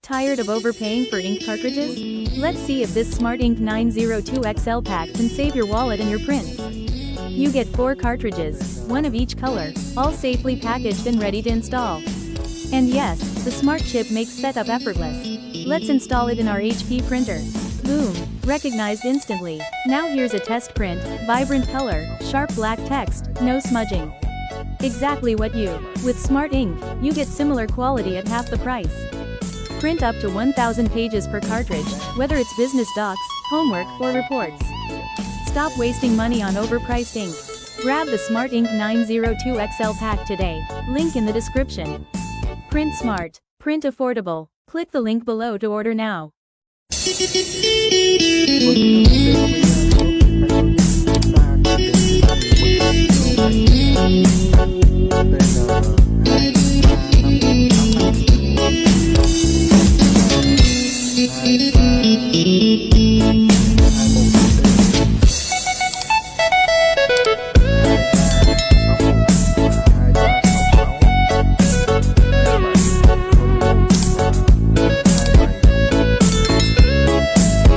Tired of overpaying for ink cartridges? Let's see if this Smart Ink 902XL pack can save your wallet and your prints. You get 4 cartridges, one of each color, all safely packaged and ready to install. And yes, the smart chip makes setup effortless. Let's install it in our HP printer. Boom! Recognized instantly. Now here's a test print, vibrant color, sharp black text, no smudging. Exactly what you. With Smart Ink, you get similar quality at half the price. Print up to 1,000 pages per cartridge, whether it's business docs, homework, or reports. Stop wasting money on overpriced ink. Grab the Smart Ink 902XL pack today, link in the description. Print smart, print affordable. Click the link below to order now.